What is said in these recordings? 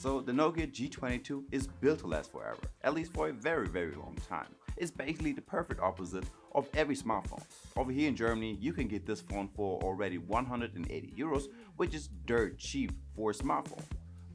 So the Nokia G22 is built to last forever, at least for a very long time. It's basically the perfect opposite of every smartphone. Over here in Germany, you can get this phone for already 180 euros, which is dirt cheap for a smartphone.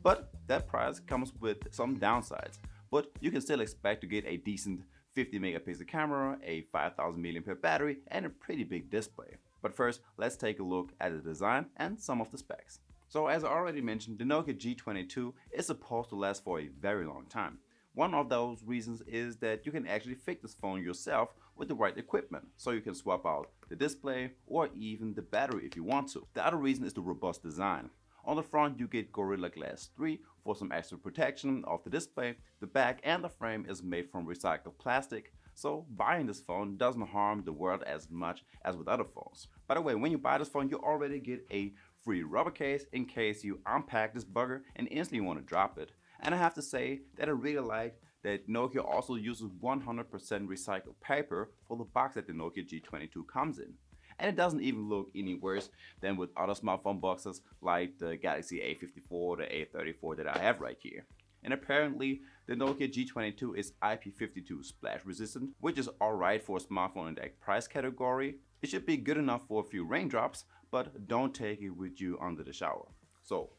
But that price comes with some downsides. But you can still expect to get a decent 50 megapixel camera, a 5000 mAh battery, and a pretty big display. But first, let's take a look at the design and some of the specs. So as I already mentioned, the Nokia G22 is supposed to last for a very long time. One of those reasons is that you can actually fix this phone yourself with the right equipment, so you can swap out the display or even the battery if you want to. The other reason is the robust design. On the front you get Gorilla Glass 3 for some extra protection of the display. The back and the frame is made from recycled plastic, so buying this phone doesn't harm the world as much as with other phones. By the way, when you buy this phone you already get a free rubber case in case you unpack this bugger and instantly want to drop it. And I have to say that I really like that Nokia also uses 100% recycled paper for the box that the Nokia G22 comes in. And it doesn't even look any worse than with other smartphone boxes like the Galaxy A54 or the A34 that I have right here. And apparently the Nokia G22 is IP52 splash resistant, which is alright for a smartphone in that price category. It should be good enough for a few raindrops, but don't take it with you under the shower. So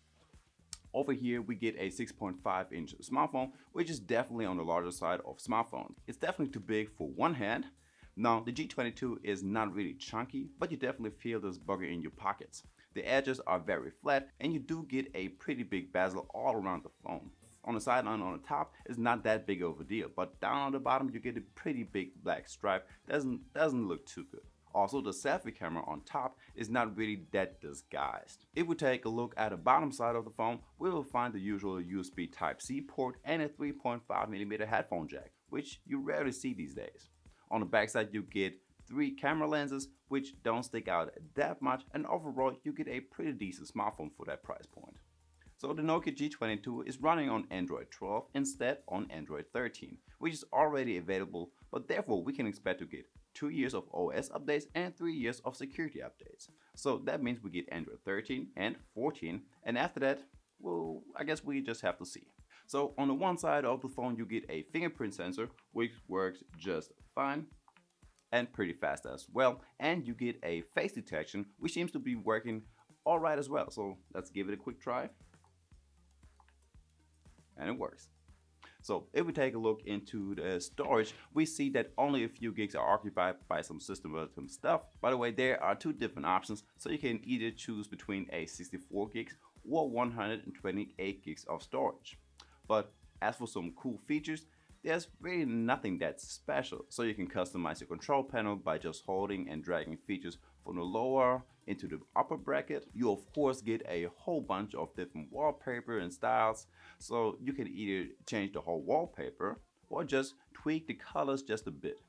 over here we get a 6.5 inch smartphone, which is definitely on the larger side of smartphones. It's definitely too big for one hand. Now the G22 is not really chunky, but you definitely feel this bugger in your pockets. The edges are very flat and you do get a pretty big bezel all around the phone. On the sideline on the top is not that big of a deal, but down on the bottom you get a pretty big black stripe. Doesn't look too good. Also, the selfie camera on top is not really that disguised. If we take a look at the bottom side of the phone, we will find the usual USB Type-C port and a 3.5mm headphone jack, which you rarely see these days. On the back side you get 3 camera lenses, which don't stick out that much, and overall you get a pretty decent smartphone for that price point. So the Nokia G22 is running on Android 12 instead on Android 13, which is already available, but therefore we can expect to get 2 years of OS updates and 3 years of security updates. So that means we get Android 13 and 14, and after that, well, I guess we just have to see. So on the one side of the phone you get a fingerprint sensor, which works just fine and pretty fast as well, and you get a face detection, which seems to be working alright as well. So let's give it a quick try. And it works. So if we take a look into the storage, we see that only a few gigs are occupied by some system relative stuff. By the way, there are 2 different options, so you can either choose between a 64 gigs or 128 gigs of storage. But as for some cool features, there's really nothing that's special. So you can customize your control panel by just holding and dragging features from the lower into the upper bracket. You of course get a whole bunch of different wallpaper and styles, so you can either change the whole wallpaper or just tweak the colors just a bit.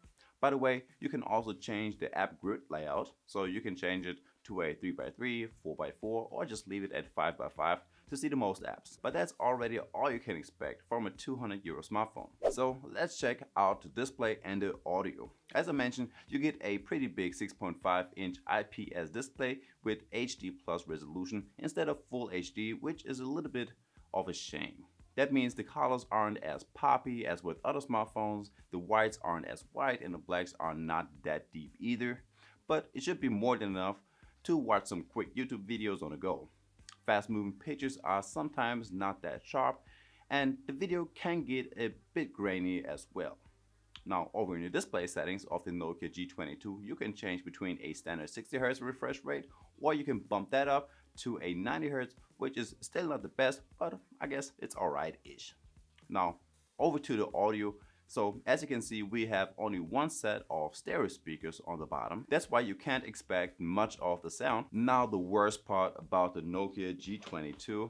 By the way, you can also change the app grid layout, so you can change it to a 3x3, 4x4, or just leave it at 5x5 to see the most apps. But that's already all you can expect from a 200 euro smartphone. So let's check out the display and the audio. As I mentioned, you get a pretty big 6.5 inch IPS display with HD plus resolution instead of full HD, which is a little bit of a shame. That means the colors aren't as poppy as with other smartphones, the whites aren't as white, and the blacks are not that deep either. But it should be more than enough to watch some quick YouTube videos on the go. Fast moving pictures are sometimes not that sharp, and the video can get a bit grainy as well. Now over in the display settings of the Nokia G22, you can change between a standard 60Hz refresh rate, or you can bump that up to a 90Hz, which is still not the best, but I guess it's alright-ish. Now over to the audio. So as you can see, we have only one set of stereo speakers on the bottom. That's why you can't expect much of the sound. Now the worst part about the Nokia G22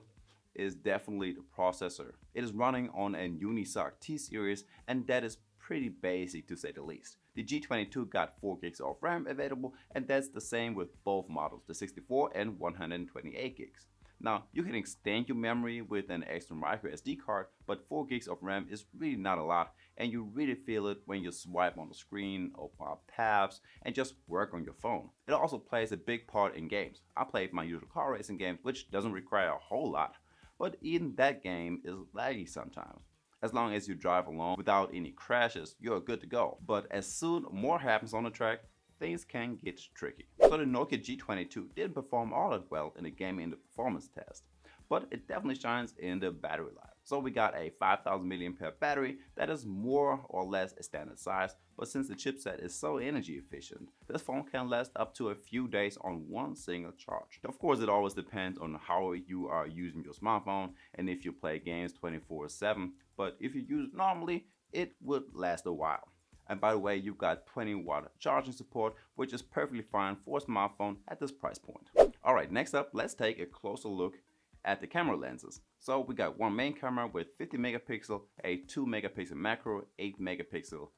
is definitely the processor. It is running on a Unisoc T series, and that is pretty basic to say the least. The G22 got 4 gigs of RAM available, and that's the same with both models, the 64 and 128 gigs. Now, you can extend your memory with an extra micro SD card, but 4 gigs of RAM is really not a lot, and you really feel it when you swipe on the screen, open up tabs, and just work on your phone. It also plays a big part in games. I play my usual car racing games, which doesn't require a whole lot, but even that game is laggy sometimes. As long as you drive along without any crashes, you're good to go. But as soon more happens on the track, things can get tricky. So the Nokia G22 didn't perform all that well in the gaming and the performance test, but it definitely shines in the battery life. So we got a 5000 mAh battery that is more or less a standard size, but since the chipset is so energy efficient, this phone can last up to a few days on one single charge. Of course, it always depends on how you are using your smartphone and if you play games 24/7, but if you use it normally, it would last a while. And by the way, you've got 20-watt charging support, which is perfectly fine for a smartphone at this price point. Alright, next up, let's take a closer look at the camera lenses. So we got one main camera with 50 megapixel, a 2 megapixel macro, 8 megapixel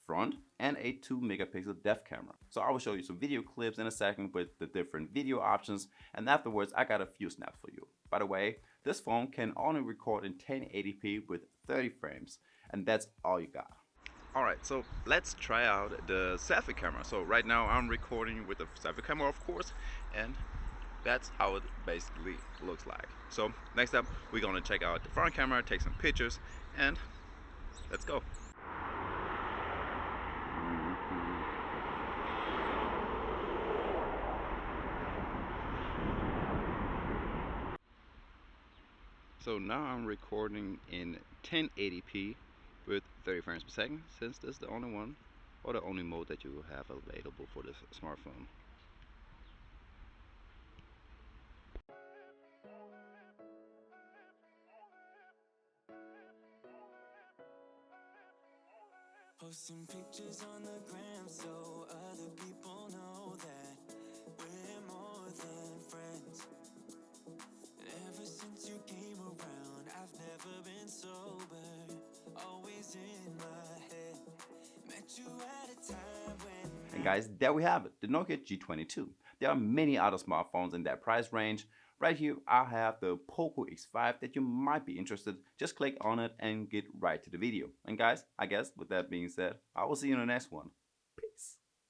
front, and a 2 megapixel depth camera. So I will show you some video clips in a second with the different video options, and afterwards I got a few snaps for you. By the way, this phone can only record in 1080p with 30 frames, and that's all you got. Alright, so let's try out the selfie camera. So right now I'm recording with the selfie camera, of course, and that's how it basically looks like. So next up, we're gonna check out the front camera, take some pictures, and let's go. So now I'm recording in 1080p with 30 frames per second, since this is the only one or the only mode that you have available for this smartphone. Posting pictures on the gram so other people know that we're more than friends. Ever since you came around, I've never been sober, always in my head. Met you at a time when... And guys, there we have it, the Nokia G22. There are many other smartphones in that price range. Right here, I have the Poco X5 that you might be interested. Just click on it and get right to the video. And guys, I guess with that being said, I will see you in the next one.